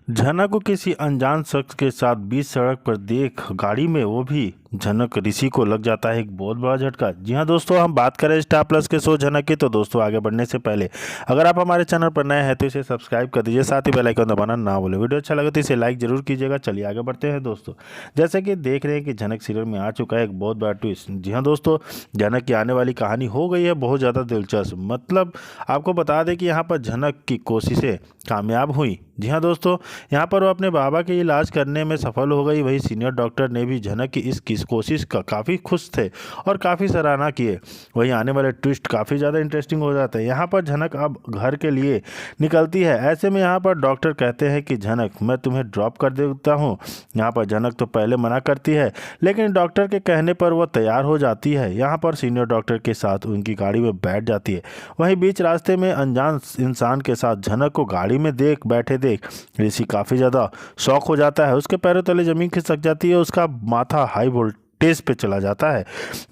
झनक को किसी अनजान शख्स के साथ बीच सड़क पर देख गाड़ी में, वो भी झनक ऋषि को लग जाता है एक बहुत बड़ा झटका। जी हाँ दोस्तों, हम बात करें स्टार प्लस के शो झनक की। तो दोस्तों आगे बढ़ने से पहले अगर आप हमारे चैनल पर नए हैं तो इसे सब्सक्राइब कर दीजिए, साथ ही बेल आइकन दबाना ना भूलें। वीडियो अच्छा लगे तो इसे लाइक जरूर कीजिएगा। चलिए आगे बढ़ते हैं दोस्तों। जैसे कि देख रहे हैं कि झनक सीरियल में आ चुका है एक बहुत बड़ा ट्विस्ट। जी हाँ दोस्तों, झनक की आने वाली कहानी हो गई है बहुत ज़्यादा दिलचस्प। मतलब आपको बता दें कि यहाँ पर झनक की कोशिशें कामयाब हुई। जी हाँ दोस्तों, यहाँ पर वो अपने बाबा के इलाज करने में सफल हो गई। वही सीनियर डॉक्टर ने भी झनक की इस कोशिश का काफ़ी खुश थे और काफ़ी सराहना किए। वही आने वाले ट्विस्ट काफ़ी ज़्यादा इंटरेस्टिंग हो जाते हैं। यहाँ पर झनक अब घर के लिए निकलती है। ऐसे में यहाँ पर डॉक्टर कहते हैं कि झनक, मैं तुम्हें ड्रॉप कर देता हूँ। यहाँ पर झनक तो पहले मना करती है, लेकिन डॉक्टर के कहने पर वह तैयार हो जाती है। यहाँ पर सीनियर डॉक्टर के साथ उनकी गाड़ी में बैठ जाती है। वहीं बीच रास्ते में अनजान इंसान के साथ झनक को गाड़ी में बैठे देख ऋषि काफ़ी ज़्यादा शॉक हो जाता है। उसके पैरों तले ज़मीन खिसक जाती है, उसका माथा हाई वोल्टेज पे चला जाता है।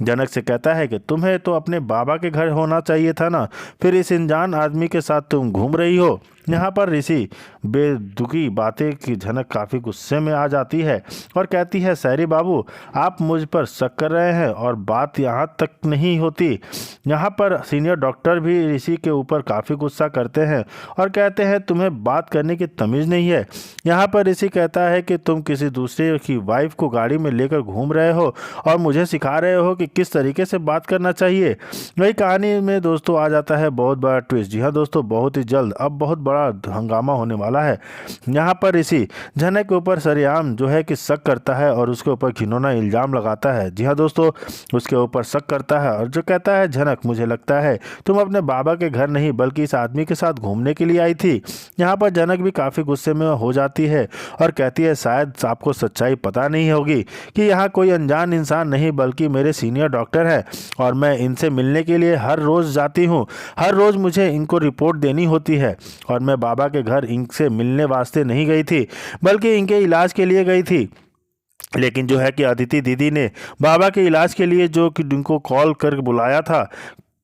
जनक से कहता है कि तुम्हें तो अपने बाबा के घर होना चाहिए था ना, फिर इस अनजान आदमी के साथ तुम घूम रही हो। यहाँ पर ऋषि बेदुखी बातें की झनक काफ़ी गुस्से में आ जाती है और कहती है, सैरी बाबू, आप मुझ पर शक कर रहे हैं और बात यहाँ तक नहीं होती। यहाँ पर सीनियर डॉक्टर भी ऋषि के ऊपर काफ़ी गुस्सा करते हैं और कहते हैं, तुम्हें बात करने की तमीज़ नहीं है। यहाँ पर ऋषि कहता है कि तुम किसी दूसरे की वाइफ को गाड़ी में लेकर घूम रहे हो और मुझे सिखा रहे हो कि किस तरीके से बात करना चाहिए। वही कहानी में दोस्तों आ जाता है बहुत बड़ा ट्विस्ट। जी हाँ दोस्तों, बहुत ही जल्द अब बहुत बड़ा हंगामा होने वाला है। यहाँ पर ऋषि झनक के ऊपर सरेआम जो है कि शक करता है और उसके ऊपर घिनौना इल्जाम लगाता है। जी हाँ दोस्तों, उसके ऊपर शक करता है और जो कहता है, झनक, मुझे लगता है तुम अपने बाबा के घर नहीं बल्कि इस आदमी के साथ घूमने के लिए आई थी। यहाँ पर झनक भी काफ़ी गुस्से में हो जाती है और कहती है, शायद आपको सच्चाई पता नहीं होगी कि यहाँ कोई अनजान इंसान नहीं बल्कि मेरे सीनियर डॉक्टर है और मैं इनसे मिलने के लिए हर रोज़ जाती हूँ। हर रोज़ मुझे इनको रिपोर्ट देनी होती है और मैं बाबा के घर इनसे मिलने वास्ते नहीं गई थी बल्कि इनके इलाज के लिए गई थी। लेकिन जो है कि अदिति दीदी ने बाबा के इलाज के लिए जो कि उनको कॉल कर बुलाया था,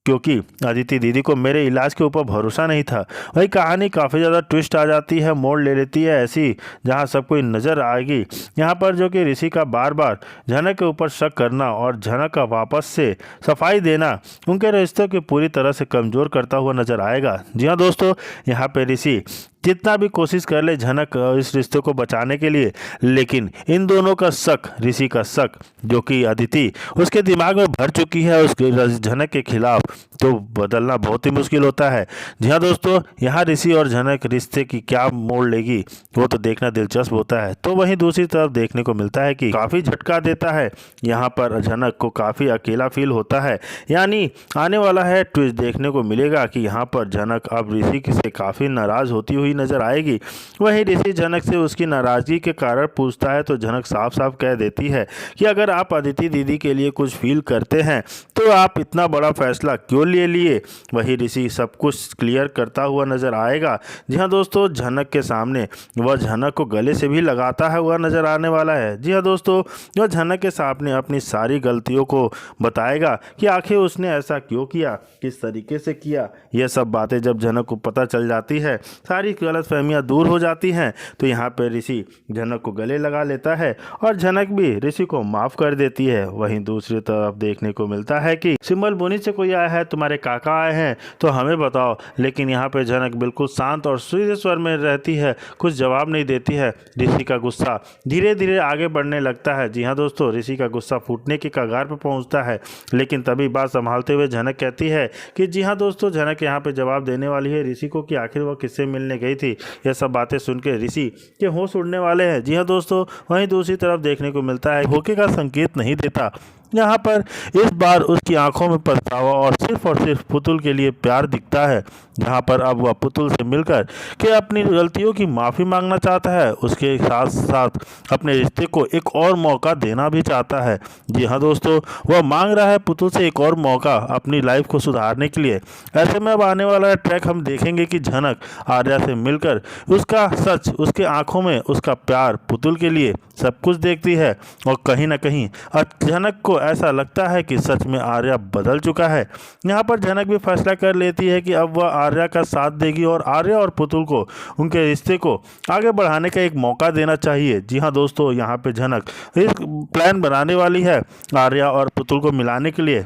क्योंकि अदिति दीदी को मेरे इलाज के ऊपर भरोसा नहीं था। वही कहानी काफ़ी ज़्यादा ट्विस्ट आ जाती है, मोड़ ले लेती है ऐसी जहां सबको नज़र आएगी। यहाँ पर जो कि ऋषि का बार बार झनक के ऊपर शक करना और झनक का वापस से सफाई देना उनके रिश्ते को पूरी तरह से कमज़ोर करता हुआ नज़र आएगा। जी हाँ दोस्तों, यहाँ पर ऋषि जितना भी कोशिश कर ले झनक इस रिश्ते को बचाने के लिए, लेकिन इन दोनों का शक, ऋषि का शक जो कि अदिति उसके दिमाग में भर चुकी है उसके झनक के खिलाफ, तो बदलना बहुत ही मुश्किल होता है। जी हाँ दोस्तों, यहाँ ऋषि और झनक रिश्ते की क्या मोड़ लेगी वो तो देखना दिलचस्प होता है। तो वहीं दूसरी तरफ देखने को मिलता है कि काफ़ी झटका देता है। यहाँ पर झनक को काफ़ी अकेला फील होता है, यानी आने वाला है ट्विस्ट देखने को मिलेगा कि यहाँ पर झनक अब ऋषि से काफ़ी नाराज़ होती हुई नजर आएगी। वहीं ऋषि झनक से उसकी नाराजगी के कारण पूछता है तो झनक साफ साफ कह देती है कि अगर आप अदिति दीदी के लिए कुछ फील करते हैं तो आप इतना बड़ा फैसला क्यों ले लिए। वही ऋषि सब कुछ क्लियर करता हुआ नजर आएगा। जी हाँ दोस्तों, झनक के सामने वह झनक को गले से भी लगाता है हुआ नजर आने वाला है। जी हाँ दोस्तों, वह झनक के सामने अपनी सारी गलतियों को बताएगा कि आखिर उसने ऐसा क्यों किया, किस तरीके से किया। यह सब बातें जब झनक को पता चल जाती है, सारी गलतफहमियां दूर हो जाती हैं, तो यहाँ पर ऋषि झनक को गले लगा लेता है और झनक भी ऋषि को माफ कर देती है। वहीं दूसरी तरफ देखने को मिलता है कि सिंबल बोनी से कोई आया है, तुम्हारे काका आए हैं तो हमें बताओ। लेकिन यहाँ पे झनक बिल्कुल शांत और सीधे स्वर में रहती है, कुछ जवाब नहीं देती है। ऋषि का गुस्सा धीरे धीरे आगे बढ़ने लगता है। जी हाँ दोस्तों, ऋषि का गुस्सा फूटने की कगार पर पहुँचता है, लेकिन तभी बात संभालते हुए झनक कहती है कि जी हाँ दोस्तों, झनक यहाँ पे जवाब देने वाली है ऋषि को कि आखिर वह किससे मिलने गई थी। यह सब बातें सुन के ऋषि के होश उड़ने वाले हैं। जी हाँ दोस्तों, वहीं दूसरी तरफ देखने को मिलता है धोखे का संकेत नहीं देता। यहाँ पर इस बार उसकी आंखों में पछतावा और सिर्फ पुतुल के लिए प्यार दिखता है। जहाँ पर अब वह पुतुल से मिलकर के अपनी गलतियों की माफ़ी मांगना चाहता है, उसके साथ साथ अपने रिश्ते को एक और मौका देना भी चाहता है। जी हाँ दोस्तों, वह मांग रहा है पुतुल से एक और मौका अपनी लाइफ को सुधारने के लिए। ऐसे में अब आने वाला ट्रैक हम देखेंगे कि झनक आर्या से मिलकर उसका सच, उसके आंखों में उसका प्यार पुतुल के लिए सब कुछ देखती है और कहीं ना कहीं जनक को ऐसा लगता है कि सच में आर्या बदल चुका है। यहाँ पर जनक भी फैसला कर लेती है कि अब वह आर्या का साथ देगी और आर्या और पुतुल को उनके रिश्ते को आगे बढ़ाने का एक मौका देना चाहिए। जी हाँ दोस्तों, यहाँ पे जनक एक प्लान बनाने वाली है आर्या और पुतुल को मिलाने के लिए।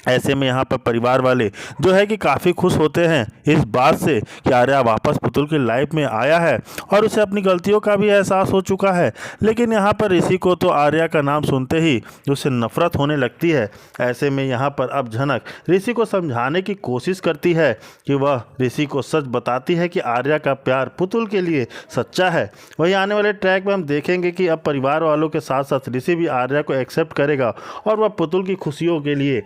ऐसे में यहाँ पर परिवार वाले जो है कि काफ़ी खुश होते हैं इस बात से कि आर्या वापस पुतुल की लाइफ में आया है और उसे अपनी गलतियों का भी एहसास हो चुका है। लेकिन यहाँ पर ऋषि को तो आर्या का नाम सुनते ही उसे नफरत होने लगती है। ऐसे में यहाँ पर अब जनक ऋषि को समझाने की कोशिश करती है कि वह ऋषि को सच बताती है कि आर्या का प्यार पुतुल के लिए सच्चा है। वही आने वाले ट्रैक में हम देखेंगे कि अब परिवार वालों के साथ साथ ऋषि भी आर्या को एक्सेप्ट करेगा और वह पुतुल की खुशियों के लिए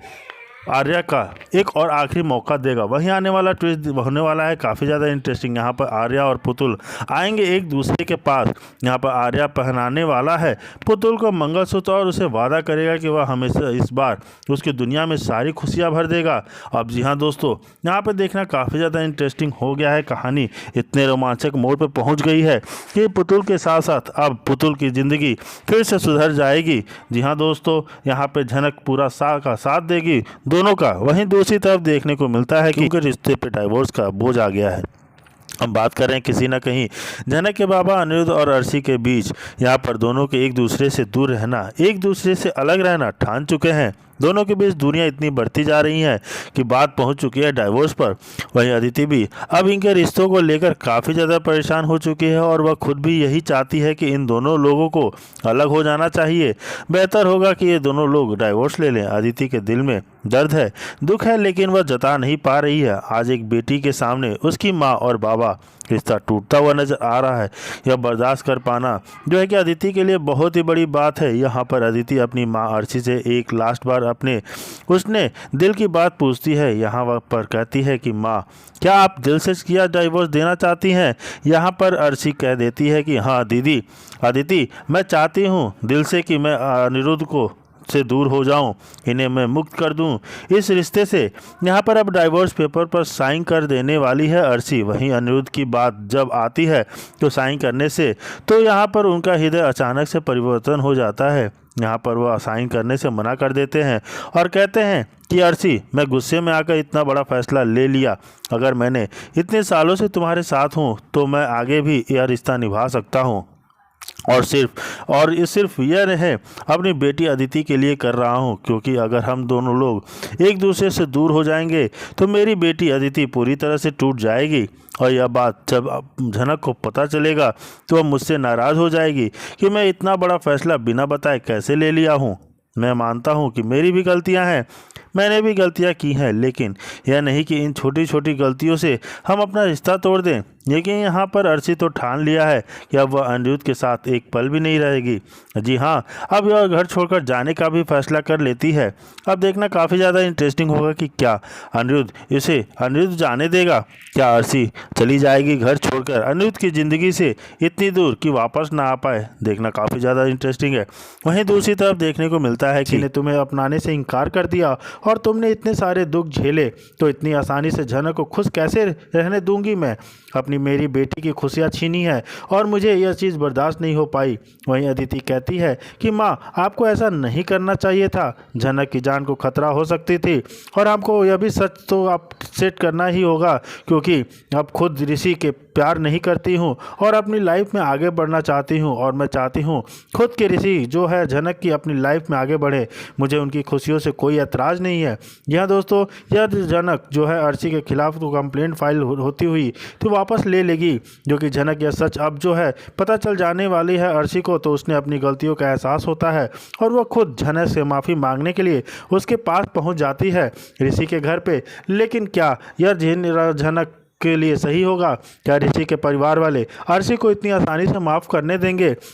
आर्या का एक और आखिरी मौका देगा। वहीं आने वाला ट्विस्ट होने वाला है काफ़ी ज़्यादा इंटरेस्टिंग। यहाँ पर आर्या और पुतुल आएंगे एक दूसरे के पास। यहाँ पर आर्या पहनाने वाला है पुतुल को मंगलसूत्र और उसे वादा करेगा कि वह हमेशा इस बार उसकी दुनिया में सारी खुशियाँ भर देगा। अब जी हाँ दोस्तों, यहाँ पर देखना काफ़ी ज़्यादा इंटरेस्टिंग हो गया है। कहानी इतने रोमांचक मोड़ पर पहुँच गई है कि पुतुल के साथ साथ अब पुतुल की ज़िंदगी फिर से सुधर जाएगी। जी हाँ दोस्तों, यहाँ पर जनक पूरा साथ देगी दोनों का। वहीं दूसरी तरफ देखने को मिलता है कि उनके रिश्ते पे डाइवोर्स का बोझ आ गया है। हम बात कर रहे हैं किसी न कहीं जनक के बाबा अनिरुद्ध और अर्शी के बीच। यहाँ पर दोनों के एक दूसरे से दूर रहना, एक दूसरे से अलग रहना ठान चुके हैं। दोनों के बीच दूरियां इतनी बढ़ती जा रही हैं कि बात पहुंच चुकी है डाइवोर्स पर। वहीं अदिति भी अब इनके रिश्तों को लेकर काफ़ी ज़्यादा परेशान हो चुकी है और वह खुद भी यही चाहती है कि इन दोनों लोगों को अलग हो जाना चाहिए। बेहतर होगा कि ये दोनों लोग डाइवोर्स ले लें। अदिति के दिल में दर्द है, दुख है, लेकिन वह जता नहीं पा रही है। आज एक बेटी के सामने उसकी माँ और बाबा रिश्ता टूटता हुआ नजर आ रहा है। यह बर्दाश्त कर पाना जो है कि अदिति के लिए बहुत ही बड़ी बात है। यहाँ पर अदिति अपनी माँ अर्शी से एक लास्ट बार उसने दिल की बात पूछती है। यहाँ वह पर कहती है कि माँ, क्या आप दिल से किया डाइवोर्स देना चाहती हैं? यहाँ पर अर्शी कह देती है कि हाँ दीदी, अदिति मैं चाहती हूँ दिल से कि मैं अनिरुद्ध को से दूर हो जाऊं, इन्हें मैं मुक्त कर दूं इस रिश्ते से। यहाँ पर अब डाइवोर्स पेपर पर साइन कर देने वाली है अर्शी। वहीं अनिरुद्ध की बात जब आती है तो साइन करने से तो यहाँ पर उनका हृदय अचानक से परिवर्तन हो जाता है। यहाँ पर वह साइन करने से मना कर देते हैं और कहते हैं कि अर्शी, मैं गुस्से में आकर इतना बड़ा फैसला ले लिया। अगर मैंने इतने सालों से तुम्हारे साथ हूँ तो मैं आगे भी यह रिश्ता निभा सकता हूँ और सिर्फ यह है अपनी बेटी अदिति के लिए कर रहा हूँ, क्योंकि अगर हम दोनों लोग एक दूसरे से दूर हो जाएंगे तो मेरी बेटी अदिति पूरी तरह से टूट जाएगी। और यह बात जब जनक को पता चलेगा तो वह मुझसे नाराज़ हो जाएगी कि मैं इतना बड़ा फैसला बिना बताए कैसे ले लिया हूँ। मैं मानता हूँ कि मेरी भी गलतियाँ हैं, मैंने भी गलतियाँ की हैं, लेकिन यह नहीं कि इन छोटी छोटी गलतियों से हम अपना रिश्ता तोड़ दें। लेकिन यहाँ पर अर्शी तो ठान लिया है कि अब वह अनिरुद्ध के साथ एक पल भी नहीं रहेगी। जी हाँ, अब यह घर छोड़कर जाने का भी फैसला कर लेती है। अब देखना काफ़ी ज़्यादा इंटरेस्टिंग होगा कि क्या अनिरुद्ध जाने देगा। क्या अर्शी चली जाएगी घर छोड़कर अनिरुद्ध की ज़िंदगी से इतनी दूर कि वापस ना आ पाए। देखना काफ़ी ज़्यादा इंटरेस्टिंग है। वहीं दूसरी तरफ देखने को मिलता है कि ने तुम्हें अपनाने से इनकार कर दिया और तुमने इतने सारे दुख झेले, तो इतनी आसानी से जनक को खुश कैसे रहने दूंगी मैं। अपनी मेरी बेटी की खुशियाँ छीनी है और मुझे यह चीज़ बर्दाश्त नहीं हो पाई। वहीं अदिति कहती है कि माँ, आपको ऐसा नहीं करना चाहिए था, जनक की जान को खतरा हो सकती थी और हमको यह भी सच तो आप सेट करना ही होगा, क्योंकि अब खुद ऋषि के प्यार नहीं करती हूँ और अपनी लाइफ में आगे बढ़ना चाहती हूँ और मैं चाहती हूँ खुद के ऋषि जो है जनक की अपनी लाइफ में आगे बढ़े। मुझे उनकी खुशियों से कोई ऐतराज़ नहीं है। यह दोस्तों, यह जनक जो है अर्शी के खिलाफ तो कंप्लेंट फाइल होती हुई तो वापस ले लेगी, जो कि जनक यह सच अब जो है पता चल जाने वाली है अर्शी को, तो उसने अपनी गलतियों का एहसास होता है और वह खुद जनक से माफ़ी मांगने के लिए उसके पास पहुंच जाती है ऋषि के घर पे। लेकिन क्या यह जनक के लिए सही होगा? क्या ऋषि के परिवार वाले अर्शी को इतनी आसानी से माफ़ करने देंगे?